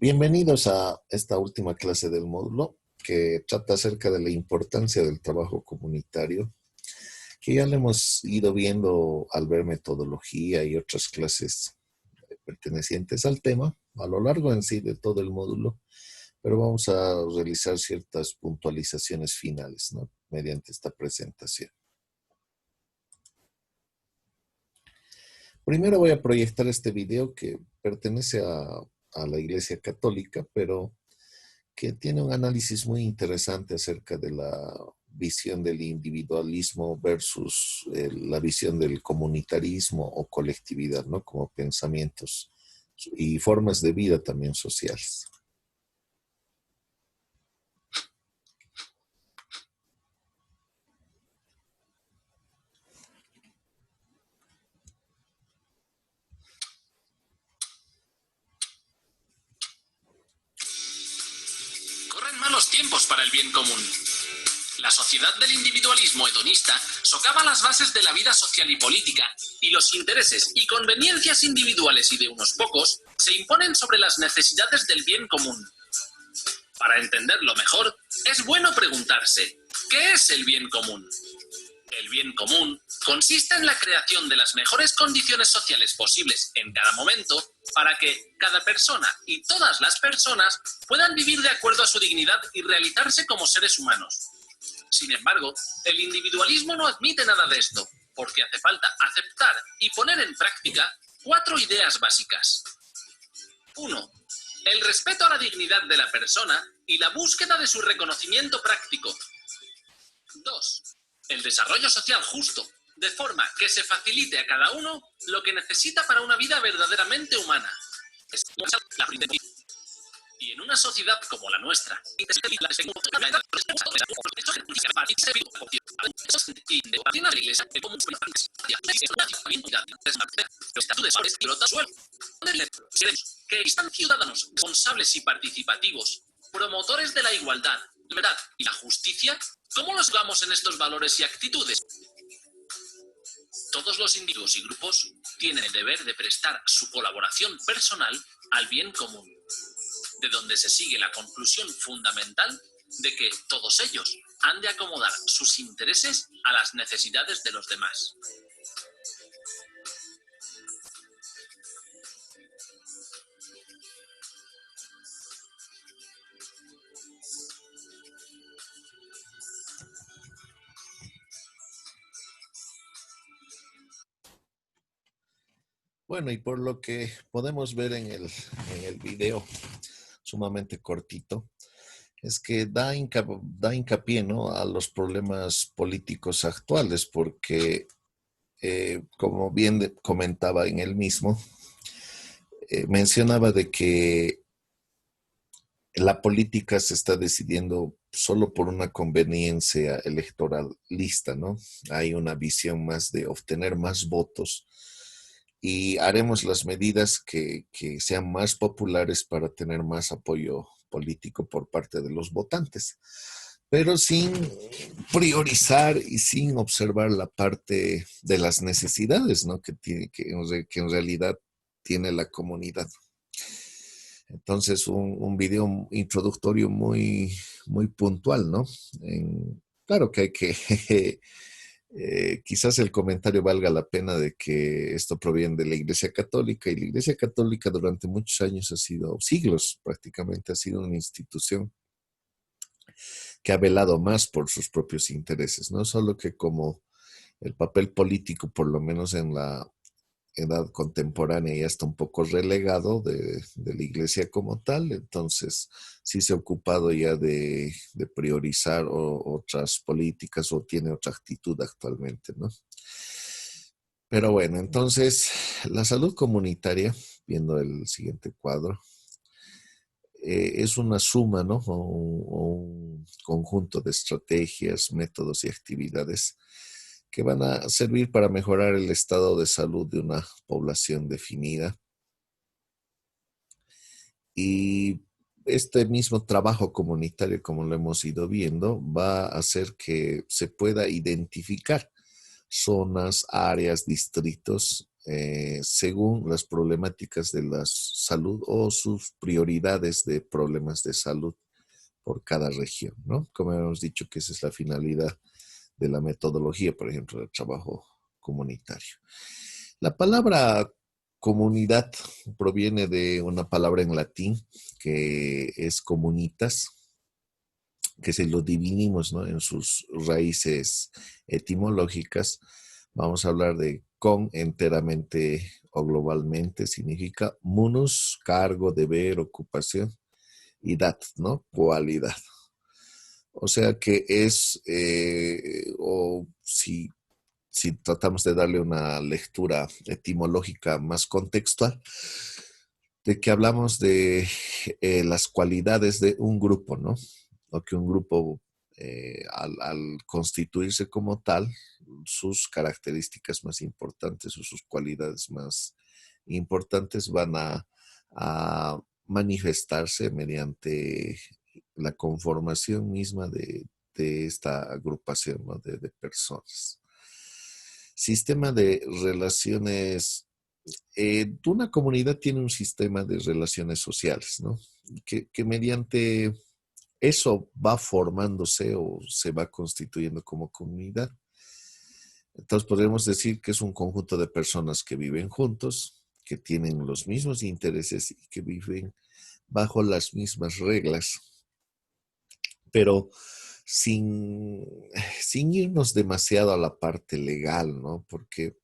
Bienvenidos a esta última clase del módulo que trata acerca de la importancia del trabajo comunitario, que ya lo hemos ido viendo al ver metodología y otras clases pertenecientes al tema a lo largo en sí de todo el módulo, pero vamos a realizar ciertas puntualizaciones finales, ¿no? Mediante esta presentación. Primero voy a proyectar este video que pertenece a la Iglesia Católica, pero que tiene un análisis muy interesante acerca de la visión del individualismo versus la visión del comunitarismo o colectividad, ¿no? Como pensamientos y formas de vida también sociales. Corren malos tiempos para el bien común. La sociedad del individualismo hedonista socava las bases de la vida social y política, y los intereses y conveniencias individuales y de unos pocos se imponen sobre las necesidades del bien común. Para entenderlo mejor, es bueno preguntarse, ¿qué es el bien común? El bien común consiste en la creación de las mejores condiciones sociales posibles en cada momento para que cada persona y todas las personas puedan vivir de acuerdo a su dignidad y realizarse como seres humanos. Sin embargo, el individualismo no admite nada de esto, porque hace falta aceptar y poner en práctica 4 ideas básicas. 1. El respeto a la dignidad de la persona y la búsqueda de su reconocimiento práctico. 2. El desarrollo social justo, de forma que se facilite a cada uno lo que necesita para una vida verdaderamente humana. Y en una sociedad como la nuestra, que existan ciudadanos responsables y participativos, promotores de la igualdad, la verdad y la justicia. ¿Cómo los vamos en estos valores y actitudes? Todos los individuos y grupos tienen el deber de prestar su colaboración personal al bien común, de donde se sigue la conclusión fundamental de que todos ellos han de acomodar sus intereses a las necesidades de los demás. Bueno, y por lo que podemos ver en el video sumamente cortito, es que da hincapié, ¿no? A los problemas políticos actuales, porque como bien comentaba en el mismo, mencionaba de que la política se está decidiendo solo por una conveniencia electoralista, ¿no? Hay una visión más de obtener más votos y haremos las medidas que sean más populares para tener más apoyo político por parte de los votantes, pero sin priorizar y sin observar la parte de las necesidades, ¿no? que en realidad tiene la comunidad. Entonces, un video introductorio muy, muy puntual, ¿no? Claro que hay que, quizás el comentario valga la pena de que esto proviene de la Iglesia Católica, y la Iglesia Católica durante muchos años siglos prácticamente, ha sido una institución que ha velado más por sus propios intereses, no solo que como el papel político, por lo menos en la edad contemporánea, ya está un poco relegado de la iglesia como tal, entonces sí se ha ocupado ya de priorizar otras políticas o tiene otra actitud actualmente, ¿no? Pero bueno, entonces la salud comunitaria, viendo el siguiente cuadro, es una suma, ¿no? O un conjunto de estrategias, métodos y actividades que van a servir para mejorar el estado de salud de una población definida. Y este mismo trabajo comunitario, como lo hemos ido viendo, va a hacer que se pueda identificar zonas, áreas, distritos según las problemáticas de la salud o sus prioridades de problemas de salud por cada región, ¿no? Como hemos dicho que esa es la finalidad de la metodología, por ejemplo, del trabajo comunitario. La palabra comunidad proviene de una palabra en latín que es comunitas, que si lo dividimos, ¿no?, en sus raíces etimológicas, vamos a hablar de con enteramente o globalmente, significa munus, cargo, deber, ocupación, y dat, ¿no?, cualidad. O sea que es, o si tratamos de darle una lectura etimológica más contextual, de que hablamos de las cualidades de un grupo, ¿no? O que un grupo, al constituirse como tal, sus características más importantes o sus cualidades más importantes van a manifestarse mediante la conformación misma de esta agrupación, ¿no?, de personas. Sistema de relaciones. Una comunidad tiene un sistema de relaciones sociales, ¿no? Que mediante eso va formándose o se va constituyendo como comunidad. Entonces podemos decir que es un conjunto de personas que viven juntos, que tienen los mismos intereses y que viven bajo las mismas reglas, pero sin, sin irnos demasiado a la parte legal, ¿no? Porque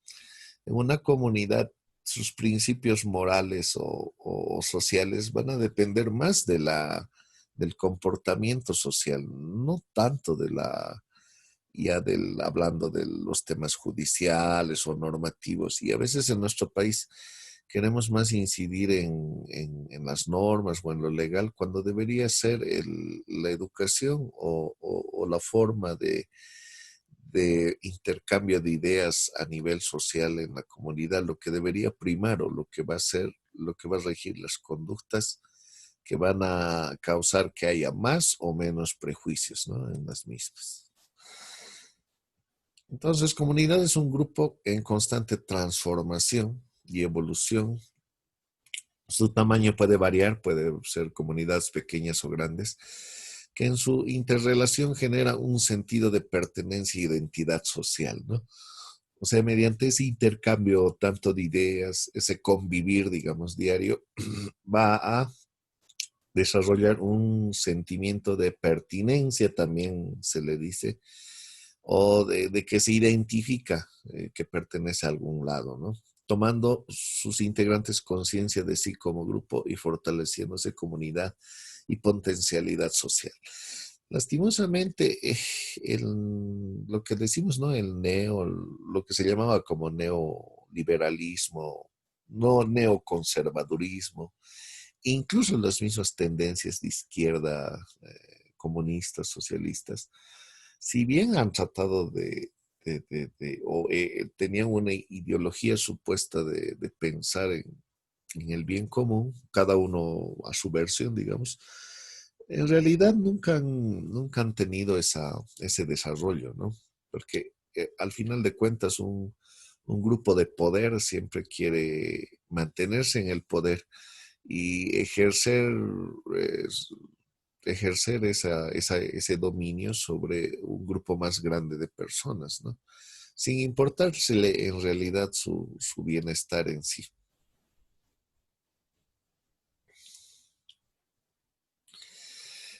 en una comunidad sus principios morales o sociales van a depender más del comportamiento social, no tanto hablando de los temas judiciales o normativos. Y a veces en nuestro país queremos más incidir en las normas o en lo legal, cuando debería ser la educación o la forma de intercambio de ideas a nivel social en la comunidad, lo que debería primar o lo que va a ser, lo que va a regir las conductas que van a causar que haya más o menos prejuicios, ¿no?, en las mismas. Entonces, comunidad es un grupo en constante transformación y evolución. Su tamaño puede variar, puede ser comunidades pequeñas o grandes, que en su interrelación genera un sentido de pertenencia e identidad social, ¿no? O sea, mediante ese intercambio tanto de ideas, ese convivir, digamos, diario, va a desarrollar un sentimiento de pertinencia, también se le dice, o de que se identifica que pertenece a algún lado, ¿no? Tomando sus integrantes conciencia de sí como grupo y fortaleciéndose comunidad y potencialidad social. Lastimosamente, lo que decimos, ¿no?, lo que se llamaba como neoliberalismo, no neoconservadurismo, incluso las mismas tendencias de izquierda, comunistas, socialistas, si bien han tratado tenían una ideología supuesta de pensar en el bien común, cada uno a su versión, digamos, en realidad nunca han tenido ese desarrollo, ¿no? Porque al final de cuentas un grupo de poder siempre quiere mantenerse en el poder y eh, ejercer ese dominio sobre un grupo más grande de personas, ¿no? Sin importársele en realidad su bienestar en sí.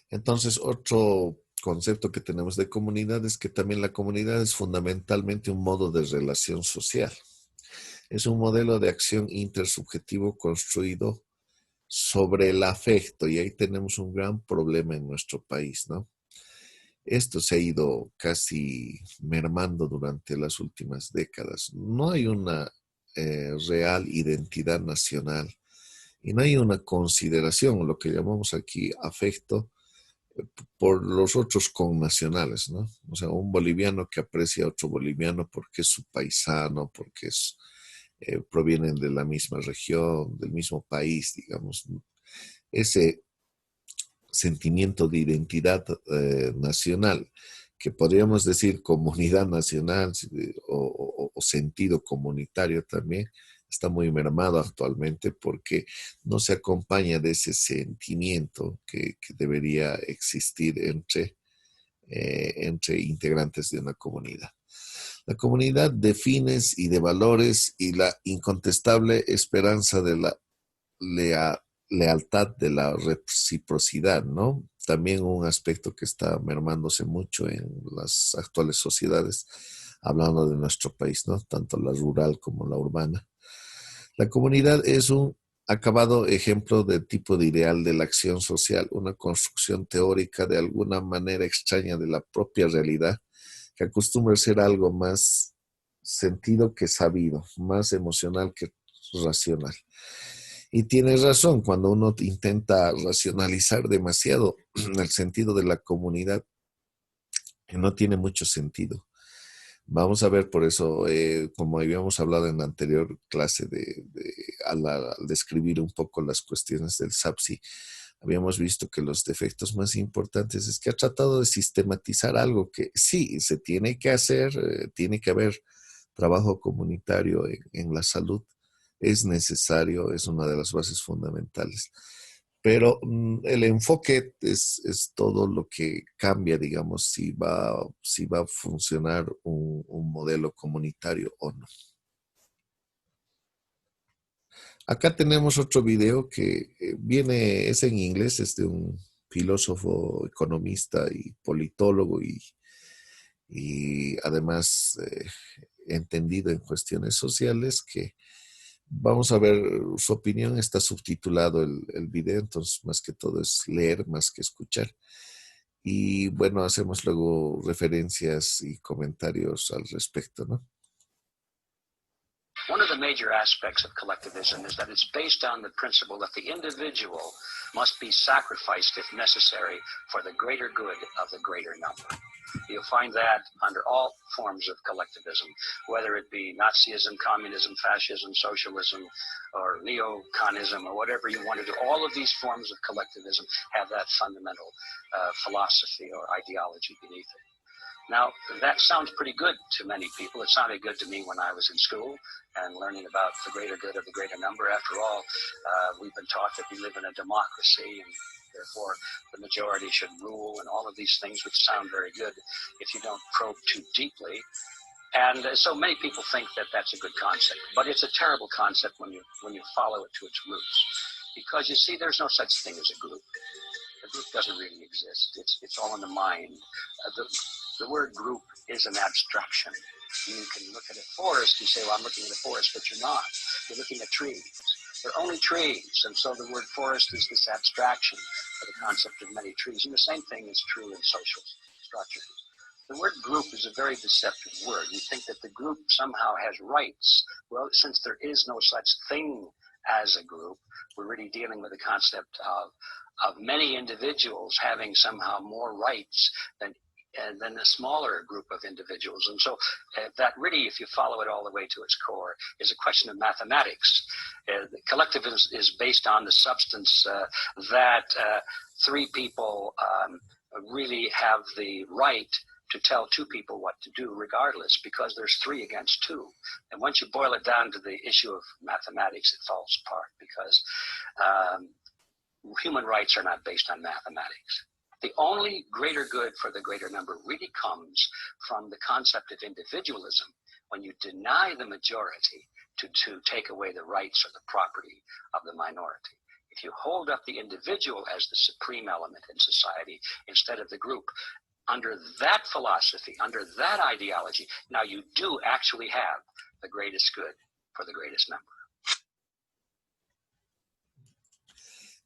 Entonces, otro concepto que tenemos de comunidad es que también la comunidad es fundamentalmente un modo de relación social. Es un modelo de acción intersubjetivo construido sobre el afecto, y ahí tenemos un gran problema en nuestro país, ¿no? Esto se ha ido casi mermando durante las últimas décadas. No hay una real identidad nacional y no hay una consideración, lo que llamamos aquí afecto, por los otros connacionales, ¿no? O sea, un boliviano que aprecia a otro boliviano porque es su paisano, porque provienen de la misma región, del mismo país, digamos. Ese sentimiento de identidad nacional que podríamos decir comunidad nacional o sentido comunitario también, está muy mermado actualmente porque no se acompaña de ese sentimiento que debería existir entre integrantes de una comunidad. La comunidad de fines y de valores y la incontestable esperanza de la lealtad, de la reciprocidad, ¿no? También un aspecto que está mermándose mucho en las actuales sociedades, hablando de nuestro país, ¿no? Tanto la rural como la urbana. La comunidad es un acabado ejemplo del tipo de ideal de la acción social, una construcción teórica de alguna manera extraña de la propia realidad, que acostumbra ser algo más sentido que sabido, más emocional que racional. Y tienes razón, cuando uno intenta racionalizar demasiado el sentido de la comunidad, no tiene mucho sentido. Vamos a ver por eso, como habíamos hablado en la anterior clase al describir un poco las cuestiones del SAPSI, habíamos visto que los defectos más importantes es que ha tratado de sistematizar algo que sí se tiene que hacer, tiene que haber trabajo comunitario en la salud, es necesario, es una de las bases fundamentales. Pero el enfoque es todo lo que cambia, digamos, si va a funcionar un modelo comunitario o no. Acá tenemos otro video que es en inglés, es de un filósofo, economista y politólogo y además entendido en cuestiones sociales que vamos a ver su opinión, está subtitulado el video, entonces más que todo es leer más que escuchar. Y bueno, hacemos luego referencias y comentarios al respecto, ¿no? One of the major aspects of collectivism is that it's based on the principle that the individual must be sacrificed if necessary for the greater good of the greater number. You'll find that under all forms of collectivism, whether it be Nazism, communism, fascism, socialism, or neoconism, or whatever you want to do. All of these forms of collectivism have that fundamental philosophy or ideology beneath it. Now, that sounds pretty good to many people. It sounded good to me when I was in school and learning about the greater good of the greater number. After all, we've been taught that we live in a democracy and therefore the majority should rule and all of these things, which sound very good if you don't probe too deeply. And so many people think that that's a good concept, but it's a terrible concept when you follow it to its roots. Because you see, there's no such thing as a group. A group doesn't really exist. It's all in the mind. The word group is an abstraction. You can look at a forest, you say, well, I'm looking at a forest, but you're not. You're looking at trees. They're only trees, and so the word forest is this abstraction for the concept of many trees, and the same thing is true in social structures. The word group is a very deceptive word. You think that the group somehow has rights. Well, since there is no such thing as a group, we're really dealing with the concept of many individuals having somehow more rights than a smaller group of individuals. And so that really, if you follow it all the way to its core, is a question of mathematics. Collectivism is based on the substance that three people really have the right to tell two people what to do regardless, because there's 3 against 2. And once you boil it down to the issue of mathematics, it falls apart because human rights are not based on mathematics. The only greater good for the greater number really comes from the concept of individualism, when you deny the majority to take away the rights or the property of the minority. If you hold up the individual as the supreme element in society instead of the group, under that philosophy, under that ideology, now you do actually have the greatest good for the greatest number.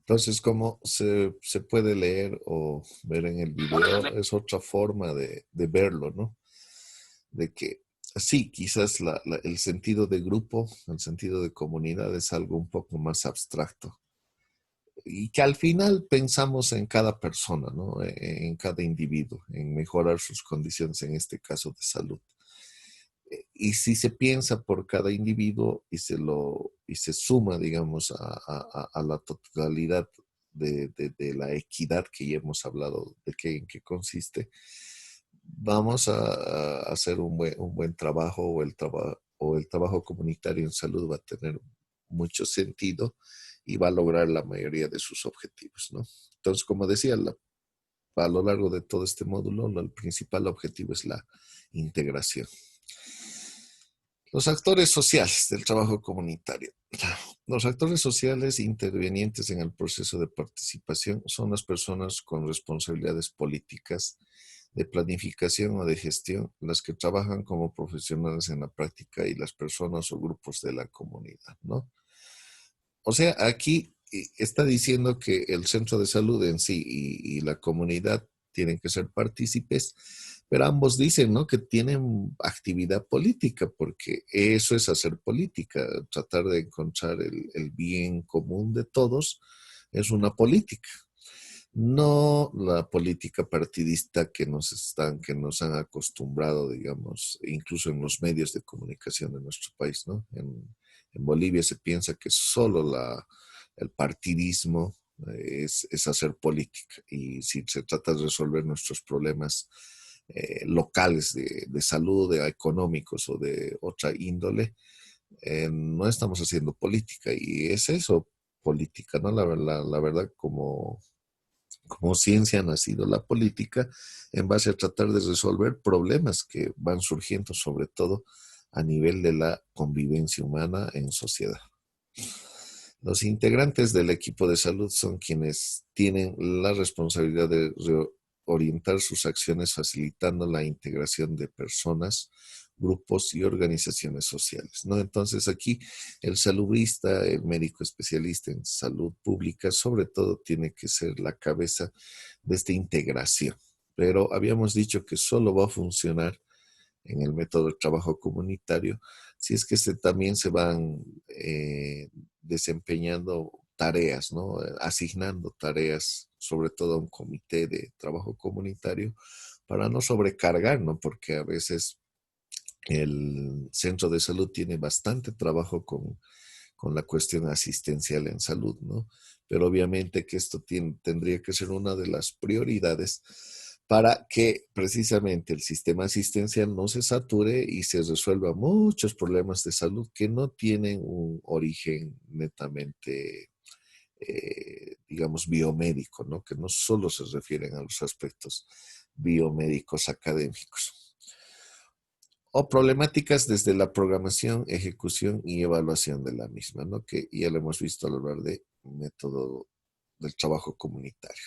Entonces, como se puede leer o ver en el video, es otra forma de verlo, ¿no? De que sí, quizás el sentido de grupo, el sentido de comunidad es algo un poco más abstracto. Y que al final pensamos en cada persona, ¿no? En cada individuo, en mejorar sus condiciones, en este caso de salud. Y si se piensa por cada individuo y se suma, digamos, a la totalidad de la equidad que ya hemos hablado, en qué consiste, vamos a hacer un buen trabajo o el trabajo comunitario en salud va a tener mucho sentido y va a lograr la mayoría de sus objetivos, ¿no? Entonces, como decía, a lo largo de todo este módulo, el principal objetivo es la integración. Los actores sociales del trabajo comunitario. Los actores sociales intervenientes en el proceso de participación son las personas con responsabilidades políticas, de planificación o de gestión, las que trabajan como profesionales en la práctica y las personas o grupos de la comunidad, ¿no? O sea, aquí está diciendo que el centro de salud en sí y la comunidad tienen que ser partícipes, pero ambos dicen, ¿no? Que tienen actividad política, porque eso es hacer política, tratar de encontrar el bien común de todos es una política. No la política partidista que nos han acostumbrado, digamos, incluso en los medios de comunicación de nuestro país, ¿no? En Bolivia se piensa que solo el partidismo es hacer política y si se trata de resolver nuestros problemas locales de salud, de económicos o de otra índole, no estamos haciendo política y es eso, política, ¿no? La verdad, como ciencia ha nacido la política en base a tratar de resolver problemas que van surgiendo sobre todo a nivel de la convivencia humana en sociedad. Los integrantes del equipo de salud son quienes tienen la responsabilidad de orientar sus acciones facilitando la integración de personas, grupos y organizaciones sociales, ¿no? Entonces aquí el salubrista, el médico especialista en salud pública, sobre todo tiene que ser la cabeza de esta integración. Pero habíamos dicho que solo va a funcionar en el método de trabajo comunitario, si es que también se van desempeñando tareas, ¿no? Asignando tareas, sobre todo a un comité de trabajo comunitario, para no sobrecargar, ¿no? Porque a veces el centro de salud tiene bastante trabajo con la cuestión asistencial en salud, ¿no? Pero obviamente que esto tendría que ser una de las prioridades para que precisamente el sistema asistencial no se sature y se resuelva muchos problemas de salud que no tienen un origen netamente, digamos, biomédico, ¿no? Que no solo se refieren a los aspectos biomédicos académicos o problemáticas desde la programación, ejecución y evaluación de la misma, ¿no? Que ya lo hemos visto al hablar de método del trabajo comunitario.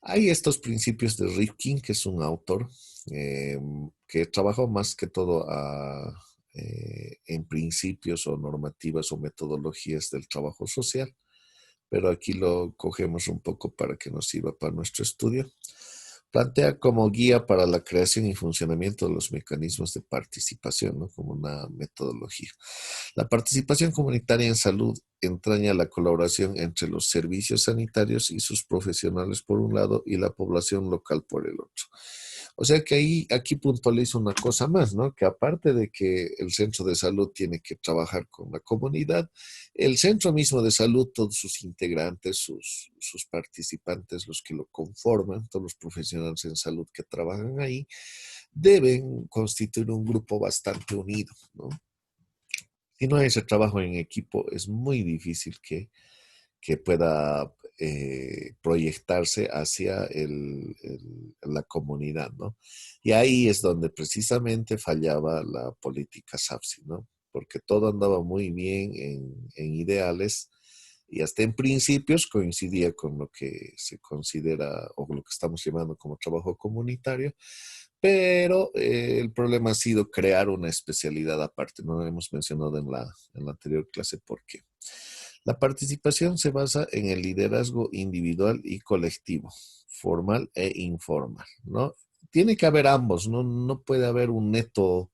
Hay estos principios de Rifkin, que es un autor que trabajó más que todo en principios o normativas o metodologías del trabajo social, pero aquí lo cogemos un poco para que nos sirva para nuestro estudio. Plantea como guía para la creación y funcionamiento de los mecanismos de participación, ¿no? Como una metodología. La participación comunitaria en salud entraña la colaboración entre los servicios sanitarios y sus profesionales por un lado y la población local por el otro. O sea que aquí puntualizo una cosa más, ¿no? Que aparte de que el centro de salud tiene que trabajar con la comunidad, el centro mismo de salud, todos sus integrantes, sus participantes, los que lo conforman, todos los profesionales en salud que trabajan ahí, deben constituir un grupo bastante unido, ¿no? Si no hay ese trabajo en equipo, es muy difícil que pueda proyectarse hacia la comunidad, ¿no? Y ahí es donde precisamente fallaba la política SAFSI, ¿no? Porque todo andaba muy bien en ideales y hasta en principios coincidía con lo que se considera o lo que estamos llamando como trabajo comunitario, pero el problema ha sido crear una especialidad aparte. No hemos mencionado en la anterior clase por qué. La participación se basa en el liderazgo individual y colectivo, formal e informal, ¿no? Tiene que haber ambos, no puede haber un neto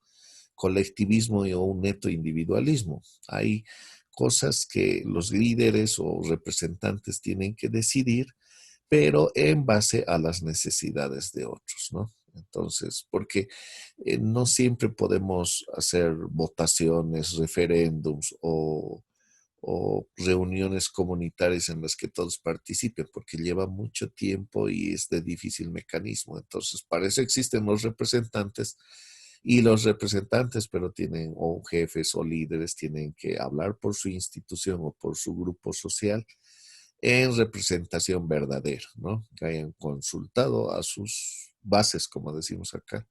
colectivismo o un neto individualismo. Hay cosas que los líderes o representantes tienen que decidir, pero en base a las necesidades de otros, ¿no? Entonces, porque no siempre podemos hacer votaciones, referéndums o reuniones comunitarias en las que todos participen, porque lleva mucho tiempo y es de difícil mecanismo. Entonces, para eso existen los representantes y los representantes, pero tienen, o jefes o líderes, tienen que hablar por su institución o por su grupo social en representación verdadera, ¿no? Que hayan consultado a sus bases, como decimos acá,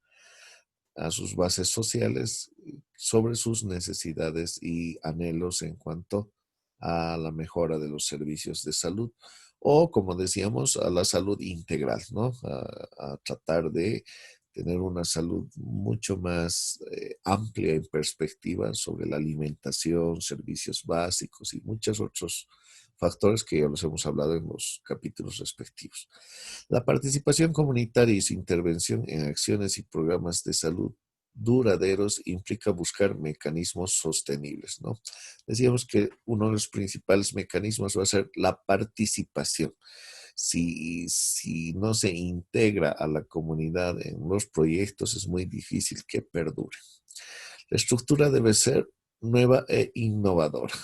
a sus bases sociales sobre sus necesidades y anhelos en cuanto a la mejora de los servicios de salud o, como decíamos, a la salud integral, ¿no? A tratar de tener una salud mucho más amplia en perspectiva sobre la alimentación, servicios básicos y muchos otros factores que ya los hemos hablado en los capítulos respectivos. La participación comunitaria y su intervención en acciones y programas de salud duraderos implica buscar mecanismos sostenibles, ¿no? Decíamos que uno de los principales mecanismos va a ser la participación. Si no se integra a la comunidad en los proyectos, es muy difícil que perdure. La estructura debe ser nueva e innovadora.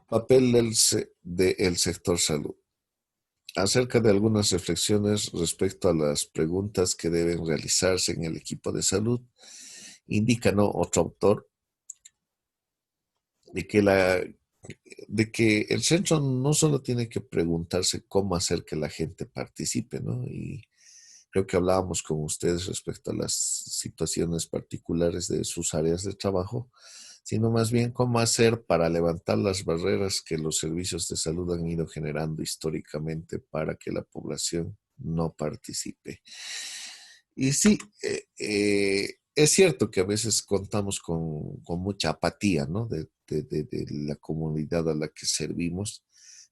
Papel del sector salud. Acerca de algunas reflexiones respecto a las preguntas que deben realizarse en el equipo de salud, indica, ¿no?, otro autor de que, de que el centro no solo tiene que preguntarse cómo hacer que la gente participe, ¿no? Y creo que hablábamos con ustedes respecto a las situaciones particulares de sus áreas de trabajo, sino más bien cómo hacer para levantar las barreras que los servicios de salud han ido generando históricamente para que la población no participe. Y sí, es cierto que a veces contamos con mucha apatía, ¿no? De la comunidad a la que servimos,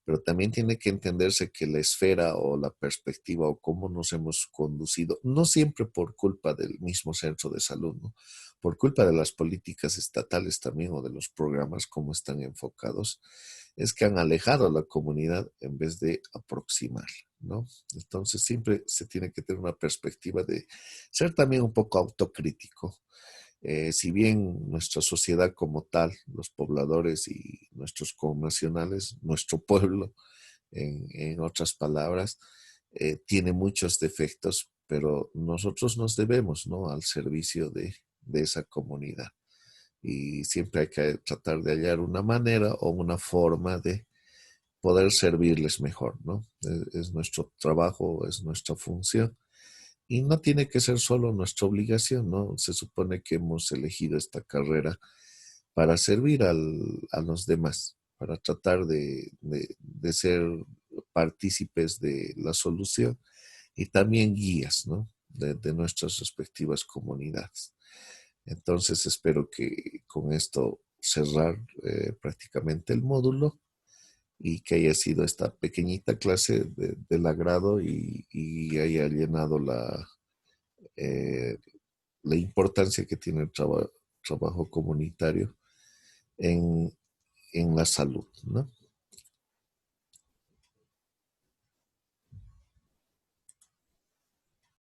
pero también tiene que entenderse que la esfera o la perspectiva o cómo nos hemos conducido, no siempre por culpa del mismo centro de salud, ¿no? Por culpa de las políticas estatales también o de los programas, cómo están enfocados, es que han alejado a la comunidad en vez de aproximarla, ¿no? Entonces siempre se tiene que tener una perspectiva de ser también un poco autocrítico. Si bien nuestra sociedad como tal, los pobladores y nuestros connacionales, nuestro pueblo, en otras palabras, tiene muchos defectos, pero nosotros nos debemos, ¿no?, al servicio de esa comunidad. Y siempre hay que tratar de hallar una manera o una forma de poder servirles mejor, ¿no? Es nuestro trabajo, es nuestra función. Y no tiene que ser solo nuestra obligación, ¿no? Se supone que hemos elegido esta carrera para servir a los demás, para tratar de ser partícipes de la solución y también guías, ¿no?, de nuestras respectivas comunidades. Entonces espero que con esto cerrar prácticamente el módulo y que haya sido esta pequeñita clase del agrado y haya llenado eh, la importancia que tiene el trabajo comunitario en, en la salud, ¿no?